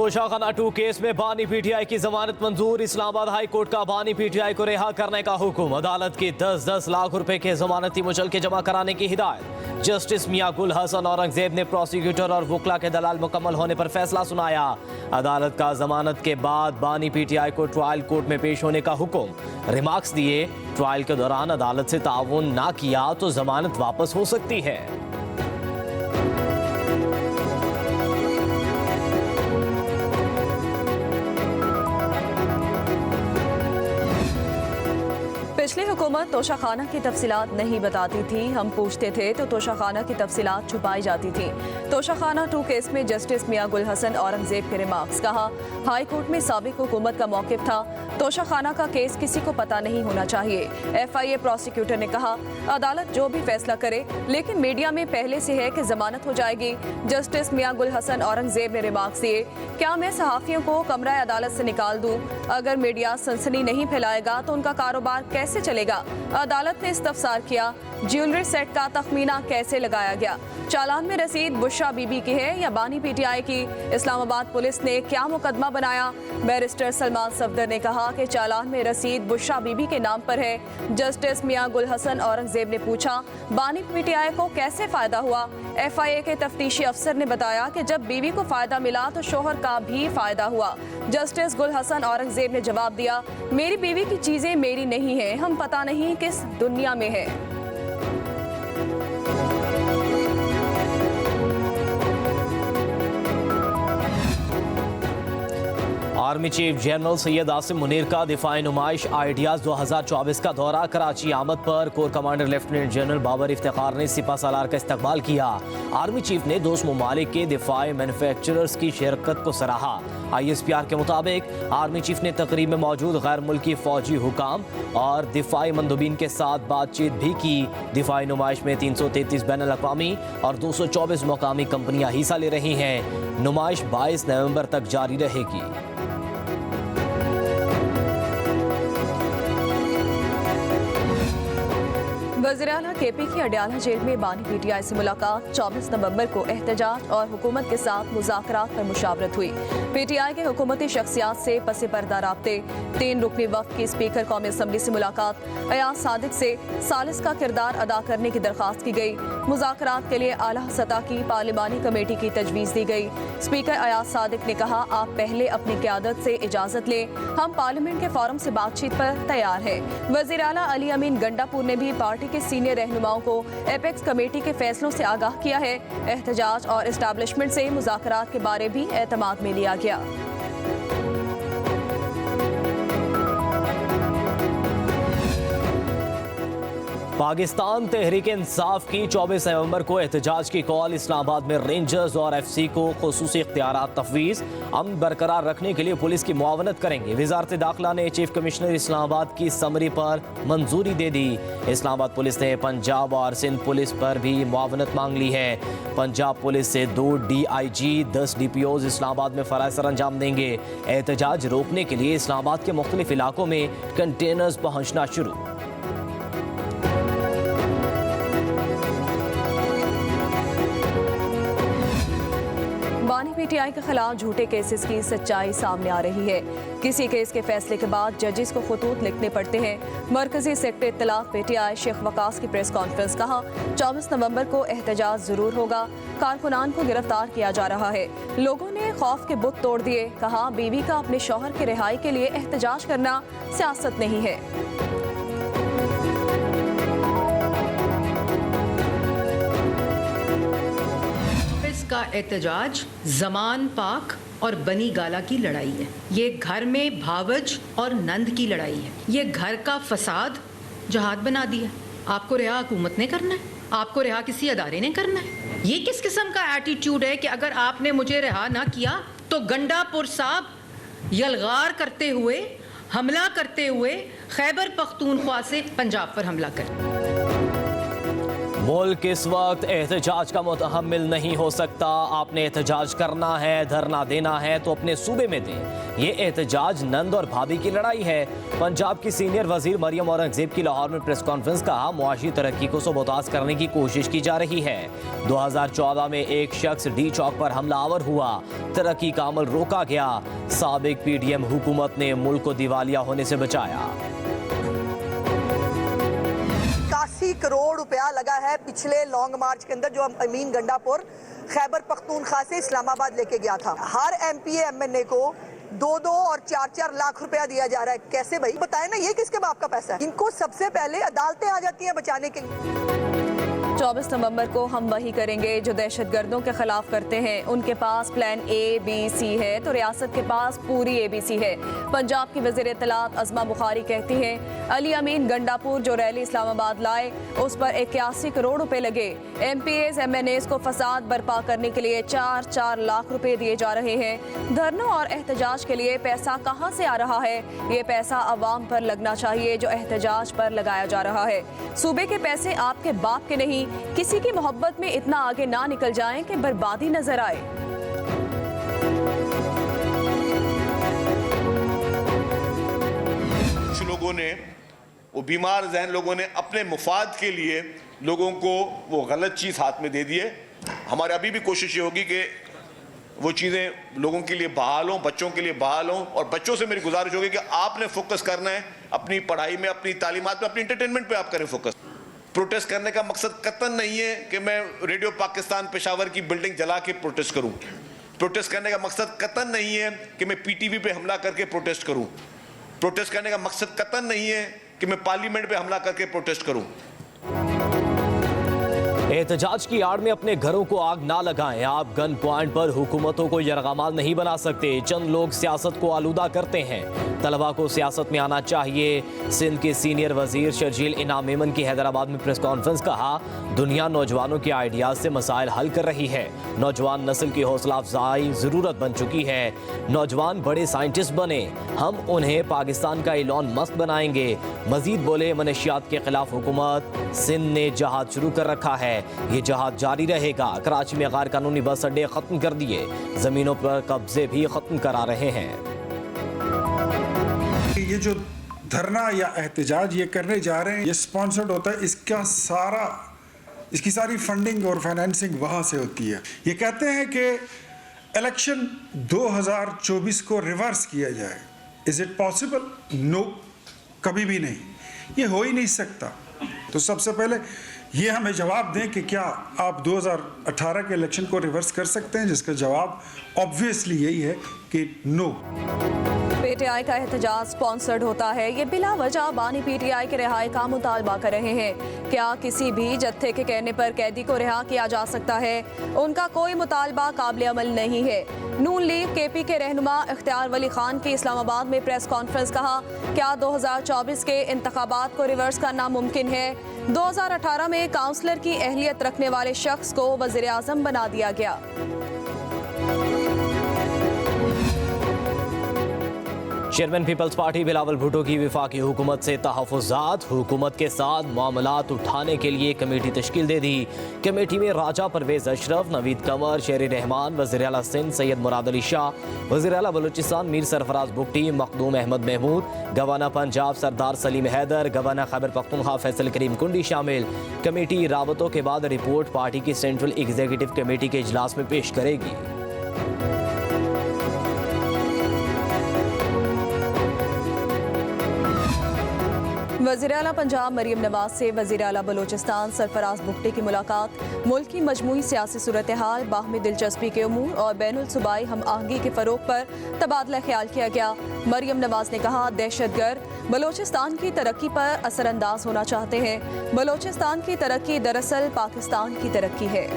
Toshakhana 2 case में बानी PTI की जमानत मंजूर। इस्लामाबाद हाई कोर्ट का बानी पीटीआई को रिहा करने का हुक्म। अदालत की 10-10 लाख रुपए के जमानती मुचलके जमा कराने की हिदायत। जस्टिस मियां गुल हसन औरंगजेब ने प्रोसिक्यूटर और वकला के दलाल मुकम्मल होने पर फैसला सुनाया। अदालत का जमानत के बाद बानी पीटीआई को ट्रायल कोर्ट में पेश होने का हुक्म। रिमार्क्स दिए, ट्रायल के दौरान अदालत से ताउन ना किया तो जमानत वापस हो सकती है। पिछली हुकूमत तोशाखाना की तफसीलात नहीं बताती थी। हम पूछते थे तो तोशाखाना की तफसीलात छुपाई जाती थी। तोशाखाना 2 केस में जस्टिस मियां गुल हसन औरंगजेब के रिमार्क्स। कहा, हाई कोर्ट में साबिक हुकूमत का मौक़िफ़ था, तोशाखाना का केस किसी को पता नहीं होना चाहिए। FIA प्रोसिक्यूटर ने कहा, अदालत जो भी फैसला करे, लेकिन मीडिया में पहले से है कि जमानत हो जाएगी। जस्टिस मियां गुल हसन औरंगजेब ने रिमार्क्स दिए, क्या मैं सहाफ़ियों को कमरा अदालत से निकाल दूँ? अगर मीडिया सनसनी नहीं फैलाएगा तो उनका कारोबार कैसे चलेगा? अदालत ने इस्तफसार किया, ज्वेलरी सेट का तखमीना कैसे लगाया गया? चालान में रसीद बुशरा बीबी की है या बानी पीटीआई की? इस्लामाबाद पुलिस ने क्या मुकदमा बनाया? बैरिस्टर सलमान सफदर ने कहा कि चालान में रसीद बुशरा बीबी के नाम पर है। जस्टिस मियां गुल हसन औरंगजेब ने पूछा, बानी पीटीआई को कैसे फायदा हुआ? FIA के तफ्तीशी अफसर ने बताया कि जब बीवी को फायदा मिला तो शोहर का भी फायदा हुआ। जस्टिस गुल हसन औरंगजेब ने जवाब दिया, मेरी बीवी की चीजें मेरी नहीं है, हम पता नहीं किस दुनिया में है। Army chief general Syed Asim Munir का दिफाई नुमाइश आइडियाज 2024 का दौरा। कराची आमद पर core commander lieutenant general Babar Iftikhar ने सिपा सालार का इस्तकबाल किया। आर्मी चीफ ने दोस्त ममालिक के दिफाई मैन्युफैक्चरर्स की शिरकत को सराहा। ISPR के मुताबिक आर्मी चीफ ने तकरीब में मौजूद गैर मुल्की फौजी हुकाम और दिफाई मंदूबीन के साथ बातचीत भी की। दिफाई नुमाइश में 333 बैनुल अक़वामी और 224 मुकामी कंपनियां हिस्सा ले रही हैं। नुमाइश 22 नवंबर तक जारी रहेगी। वज़ीर-ए-आला KP की अडयाला जेल में बानी पीटीआई से मुलाकात। 24 नवंबर को एहतजाज और हुकूमत के साथ मुज़ाकरात पर मुशावरत हुई। PTI के हुकूमती शख्सियात से पसे पर्दा राब्ते। 3 रुकनी वफ़द की स्पीकर कौमी असम्बली से मुलाकात। अयाज सादिक से सालिस का किरदार अदा करने की दरख्वास्त की गई। मुज़ाकरात के लिए आला सतह की पार्लिमानी कमेटी की तजवीज़ दी गई। स्पीकर अयाज सादिक ने कहा, आप पहले अपनी क़यादत से इजाज़त लें, हम पार्लियामेंट के फोरम से बातचीत पर तैयार हैं। वज़ीर-ए-आला अली अमीन गंडापुर ने भी पार्टी के सीनियर रहनुमाओं को एपेक्स कमेटी के फैसलों से आगाह किया है। एहतजाज और एस्टैब्लिशमेंट से मुज़ाकरात के बारे भी एतमाद में लिया गया। पाकिस्तान तहरीक इंसाफ की 24 नवंबर को एहतजाज की कॉल। इस्लामाबाद में रेंजर्स और FC को खुसूसी इख्तियारात तफवीज़। अमन बरकरार रखने के लिए पुलिस की मुआवनत करेंगे। वजारत दाखिला ने चीफ कमिश्नर इस्लामाबाद की समरी पर मंजूरी दे दी। इस्लामाबाद पुलिस ने पंजाब और सिंध पुलिस पर भी मुआवनत मांग ली है। पंजाब पुलिस से 2 DIG 10 DPOs इस्लामाबाद में फ़राइज़ सर अंजाम देंगे। एहतजाज रोकने के लिए इस्लामाबाद के मुख्तलिफ इलाकों में कंटेनर्स पहुँचना शुरू। बानी PTI के खिलाफ झूठे केसेस की सच्चाई सामने आ रही है। किसी केस के फैसले के बाद जजेस को खतूत लिखने पड़ते हैं। मरकजी सेक्रेटरी इत्तलाफ PTI शेख वकास की प्रेस कॉन्फ्रेंस। कहा, 24 नवंबर को एहतजाज जरूर होगा। कारकुनान को गिरफ्तार किया जा रहा है। लोगों ने खौफ के बुत तोड़ दिए। कहा, बीवी का अपने शौहर की रिहाई के लिए एहतजाज करना सियासत नहीं है। का एहतजाज जमान पाक और बनी गाला की लड़ाई है। ये घर में भावज और नंद की लड़ाई है। ये घर का फसाद जहाद बना दिया। आपको रिहा हुकूमत ने करना है, आपको रिहा किसी अदारे ने करना है। ये किस किस्म का एटीट्यूड है कि अगर आपने मुझे रिहा ना किया तो गंडापुर साहब यलगार करते हुए, हमला करते हुए खैबर पख्तूनख्वा से पंजाब पर हमला कर। मुल्क इस वक्त एहतजाज का मुतहम्मिल नहीं हो सकता। आपने एहतजाज करना है, धरना देना है तो अपने सूबे में दें। ये एहतजाज नंद और भाभी की लड़ाई है। पंजाब की सीनियर वजीर मरियम औरंगजेब की लाहौर में प्रेस कॉन्फ्रेंस कहा, मुआशी तरक्की को सबोताज करने की कोशिश की जा रही है। 2014 में एक शख्स डी चौक पर हमलावर हुआ, तरक्की का अमल रोका गया। साबिक PDM हुकूमत ने मुल्क को दिवालिया होने से बचाया। 80 करोड़ रुपया लगा है पिछले लॉन्ग मार्च के अंदर, जो अमीन गंडापुर खैबर पख्तूनख्वा से इस्लामाबाद लेके गया था। हर MPA MNA को 2-2 और 4-4 लाख रुपया दिया जा रहा है। कैसे भाई बताए ना, ये किसके बाप का पैसा है? इनको सबसे पहले अदालतें आ जाती हैं बचाने के लिए। 24 नवंबर को हम वही करेंगे जो दहशतगर्दों के खिलाफ करते हैं। उनके पास प्लान ABC है तो रियासत के पास पूरी ABC है। पंजाब की वज़ीर इत्तलात अज़मा बुखारी कहती हैं, अली अमीन गंडापुर जो रैली इस्लामाबाद लाए उस पर 81 करोड़ रुपए लगे। MPAs MNAs को फसाद बर्पा करने के लिए 4-4 लाख रुपए दिए जा रहे हैं। धरनों और एहतजाज के लिए पैसा कहाँ से आ रहा है? ये पैसा अवाम पर लगना चाहिए जो एहतजाज पर लगाया जा रहा है। सूबे के पैसे आपके बाप के नहीं। किसी की मोहब्बत में इतना आगे ना निकल जाएं कि बर्बादी नजर आए। कुछ लोगों ने, वो बीमार ज़हन लोगों ने अपने मुफाद के लिए लोगों को वो गलत चीज़ हाथ में दे दिए। हमारे अभी भी कोशिश ये होगी कि वो चीज़ें लोगों के लिए बहाल हों, बच्चों के लिए बहाल हों। और बच्चों से मेरी गुजारिश होगी कि आपने फोकस करना है अपनी पढ़ाई में, अपनी तालीमात में, अपनी इंटरटेनमेंट पे आप करें फोकस। प्रोटेस्ट करने का मकसद कतई नहीं है कि मैं रेडियो पाकिस्तान पेशावर की बिल्डिंग जला के प्रोटेस्ट करूं। प्रोटेस्ट करने का मकसद कतई नहीं है कि मैं PTV पे हमला करके प्रोटेस्ट करूं। प्रोटेस्ट करने का मकसद कतई नहीं है कि मैं पार्लियामेंट पे हमला करके प्रोटेस्ट करूं। एहतजाज की आड़ में अपने घरों को आग ना लगाएं। आप गन पॉइंट पर हुकूमतों को यरगमाल नहीं बना सकते। चंद लोग सियासत को आलूदा करते हैं। तलबा को सियासत में आना चाहिए। सिंध के सीनियर वजीर शर्जील इनाम मेमन की हैदराबाद में प्रेस कॉन्फ्रेंस कहा, दुनिया नौजवानों के आइडियाज से मसाइल हल कर रही है। नौजवान नस्ल की हौसला अफजाई ज़रूरत बन चुकी है। नौजवान बड़े साइंटिस्ट बने, हम उन्हें पाकिस्तान का इलॉन मस्क बनाएंगे। मजीद बोले, मनशियात के खिलाफ हुकूमत सिंध ने जहाद शुरू कर रखा है, ये जहाद जारी रहेगा। कराची में गैर कानूनी बस अड्डे खत्म कर दिए, जमीनों पर कब्जे भी खत्म करा रहे हैं। ये जो धरना या एहतजाज ये करने जा रहे हैं, ये स्पॉन्सर्ड होता है। इसकी सारी फंडिंग और फाइनेंसिंग वहाँ से होती है। ये कहते हैं कि इलेक्शन 2024 को रिवर्स किया जाए। Is it possible? नो, कभी भी नहीं, ये हो ही नहीं सकता। तो सबसे पहले ये हमें जवाब दें कि क्या आप 2018 के इलेक्शन को रिवर्स कर सकते हैं, जिसका जवाब ऑब्वियसली यही है कि नो। PTI का एहतजाज स्पॉन्सर्ड होता है। ये बिला वजह बानी PTI के रिहाई का मुतालबा कर रहे हैं। क्या किसी भी जत्थे के कहने पर कैदी को रिहा किया जा सकता है? उनका कोई मुतालबा काबिल अमल नहीं है। नून लीग KP के रहनुमा इख्तियार वली खान की इस्लामाबाद में प्रेस कॉन्फ्रेंस कहा, क्या 2024 के इंतखाबात को रिवर्स करना मुमकिन है? 2018 में काउंसलर की अहलियत रखने वाले शख्स को वज़ीर आज़म बना दिया गया। चेयरमैन पीपल्स पार्टी बिलावल भुट्टो की वफाकी हुकूमत से तहफ़्फ़ुज़ात। हुकूमत के साथ मामलात उठाने के लिए कमेटी तश्कील दे दी। कमेटी में राजा परवेज़ अशरफ, नवीद कंवर, शेर रहमान, वज़ीर आला सिंध सैयद मुराद अली शाह, वज़ीर आला बलूचिस्तान मीर सरफराज बुगटी, मखदूम अहमद महमूद, गवर्नर पंजाब सरदार सलीम हैदर, गवर्नर खैबर पख्तूनख्वा फैसल करीम कुंडी शामिल। कमेटी रावतों के बाद रिपोर्ट पार्टी की सेंट्रल एग्जीक्यूटिव कमेटी के इजलास में पेश करेगी। वज़ीर आला पंजाब मरियम नवाज से वज़ीर आला बलूचिस्तान सरफराज बुगटी की मुलाकात। मुल्क की मजमूई सियासी सूरत हाल, बाहमी दिलचस्पी के उमूर और बैनुल सूबाई हम आहंगी के फ़रोग पर तबादला ख्याल किया गया। मरियम नवाज ने कहा, दहशतगर्द बलूचिस्तान की तरक्की पर असरअंदाज होना चाहते हैं। बलूचिस्तान की तरक्की दरअसल पाकिस्तान की तरक्की है।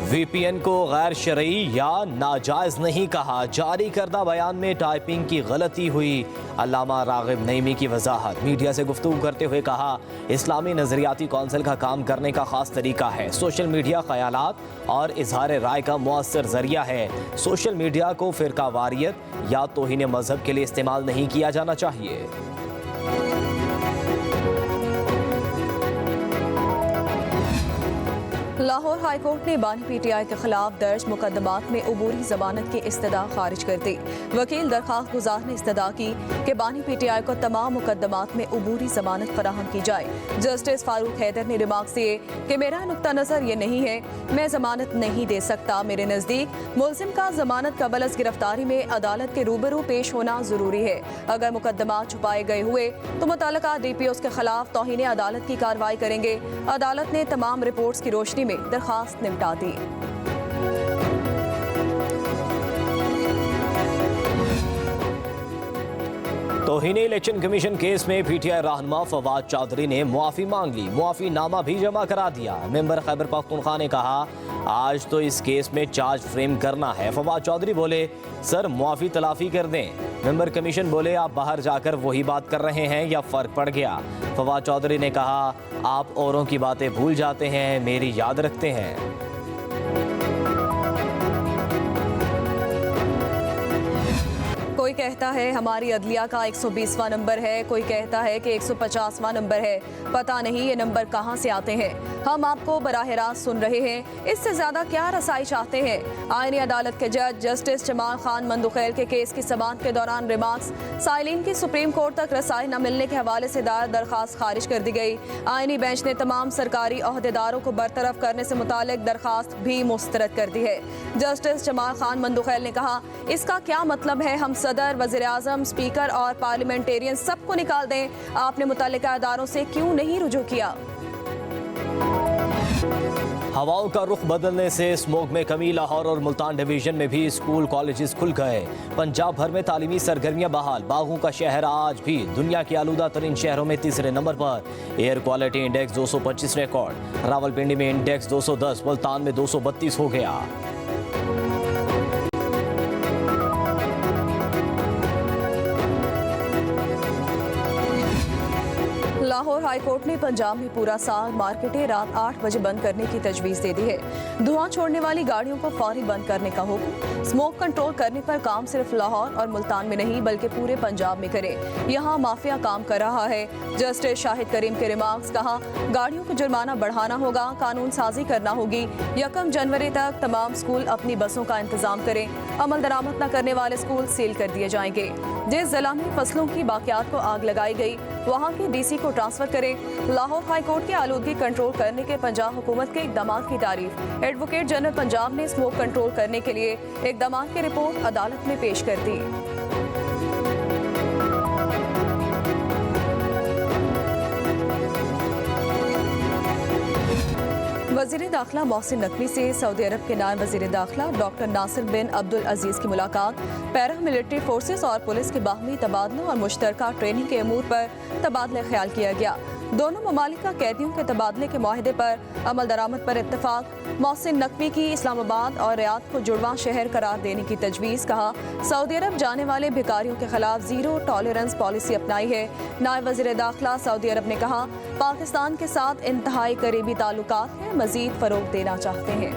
VPN को गैर शरई या नाजायज नहीं कहा। जारी करदा बयान में टाइपिंग की गलती हुई। अल्लामा रागिब नईमी की वजाहत। मीडिया से गुफ्तगू करते हुए कहा, इस्लामी नजरियाती कौंसिल का काम करने का खास तरीका है। सोशल मीडिया ख्यालात और इजहार राय का मुअस्सर जरिया है। सोशल मीडिया को फिरका वारियत या तौहीन मजहब के लिए इस्तेमाल नहीं किया जाना चाहिए। लाहौर हाईकोर्ट ने बानी पीटीआई के खिलाफ दर्ज मुकदमात में अबूरी जमानत की इस्तदा खारिज कर दी। वकील दरखास्त गुजार ने इस्तदा की कि बानी पीटीआई को तमाम मुकदमात में अबूरी जमानत फराहम की जाए। जस्टिस फारूक हैदर ने रिमार्क्स दिए कि मेरा नुक्ता नज़र ये नहीं है, मैं जमानत नहीं दे सकता। मेरे नज़दीक मुलजिम का जमानत कबल अज़ गिरफ्तारी में अदालत के रूबरू पेश होना ज़रूरी है। अगर मुकदमात छुपाए गए हुए तो मुतल्लिका DPOs के खिलाफ तौहीन अदालत की कार्रवाई करेंगे। अदालत ने तमाम रिपोर्ट्स की रोशनी में दरखास्त निपटा दी। तौहीन इलेक्शन कमीशन केस में PTI रहनुमा फवाद चौधरी ने मुआफ़ी मांग ली। मुआफ़ी नामा भी जमा करा दिया। मेंबर खैबर पख्तूनख्वा ने कहा, आज तो इस केस में चार्ज फ्रेम करना है। फवाद चौधरी बोले, सर मुआफ़ी तलाफी कर दें। मेंबर कमीशन बोले, आप बाहर जाकर वही बात कर रहे हैं या फ़र्क पड़ गया। फवाद चौधरी ने कहा, आप औरों की बातें भूल जाते हैं, मेरी याद रखते हैं। कोई कहता है हमारी अदलिया का 120वां नंबर है, कोई कहता है कि 150वां नंबर है। पता नहीं ये नंबर कहां से आते हैं। हम आपको बराह रास्त सुन रहे हैं, इससे ज्यादा क्या रसाई चाहते हैं। आईनी अदालत के जज जस्टिस जमाल खान मंदुखैल के केस की समाअत के दौरान रिमार्क्स, साइलिन की सुप्रीम कोर्ट तक रसाई न मिलने के हवाले से दायर दरखास्त खारिज कर दी गई। आईनी बेंच ने तमाम सरकारी अहदेदारों को बरतरफ करने से मुतालिक दरखास्त भी मुस्तरद कर दी है। जस्टिस जमाल खान मंदुखैल ने कहा, इसका क्या मतलब है हम सदर, वज़ीर आज़म, स्पीकर और पार्लियामेंटेरियन सबको निकाल दें। आपने मुतल्लिका अदारों से क्यों नहीं रुजू किया। हवाओं का रुख बदलने से स्मोक में कमी। लाहौर और मुल्तान डिवीजन में भी स्कूल कॉलेजेस खुल गए। पंजाब भर में तालीमी सरगर्मियां बहाल। बागों का शहर आज भी दुनिया के आलूदा तरीन शहरों में तीसरे नंबर पर। Air quality index 225 record. Rawalpindi में इंडेक्स 210, मुल्तान में 232 हो गया। लाहौर हाईकोर्ट ने पंजाब में पूरा साल मार्केटें रात 8 बजे बंद करने की तजवीज़ दे दी है। धुआं छोड़ने वाली गाड़ियों को फौरी बंद करने का हुक्म। स्मोक कंट्रोल करने पर काम सिर्फ लाहौर और मुल्तान में नहीं बल्कि पूरे पंजाब में करें। यहाँ माफिया काम कर रहा है। जस्टिस शाहिद करीम के रिमार्क्स, कहा, गाड़ियों को जुर्माना बढ़ाना होगा, कानून साजी करना होगी। 1 जनवरी तक तमाम स्कूल अपनी बसों का इंतजाम करें। अमल दरामद न करने वाले स्कूल सील कर दिए जाएंगे। जिस जिला में फसलों की बाकियात को आग लगाई गई वहाँ के DC को ट्रांसफर करें। लाहौर हाई कोर्ट की आलूदगी कंट्रोल करने के पंजाब हुकूमत के इकदामात की तारीफ। एडवोकेट जनरल पंजाब ने स्मोक कंट्रोल करने के लिए इकदामात की रिपोर्ट अदालत में पेश कर दी। वज़ीर दाखिला मोहसिन नकवी से सऊदी अरब के नायब वज़ीर दाखिला डॉक्टर नासिर बिन अब्दुल अजीज़ की मुलाकात। पैरा मिलिट्री फोर्सेस और पुलिस के बाहमी तबादलों और मुश्तरका ट्रेनिंग के अमूर पर तबादला ख्याल किया गया। दोनों ममालिक का कैदियों के तबादले के माहिदे पर अमल दरामद पर इत्तफाक। मोहसिन नकवी की इस्लामाबाद और रियाद को जुड़वां शहर करार देने की तजवीज़। कहा, सऊदी अरब जाने वाले भिखारियों के खिलाफ ज़ीरो टॉलरेंस पॉलिसी अपनाई है। नायब वज़ीर दाखिला सऊदी अरब ने कहा, पाकिस्तान के साथ इंतहाई करीबी ताल्लुकात हैं, मज़ीद फ़रोग़ देना चाहते हैं।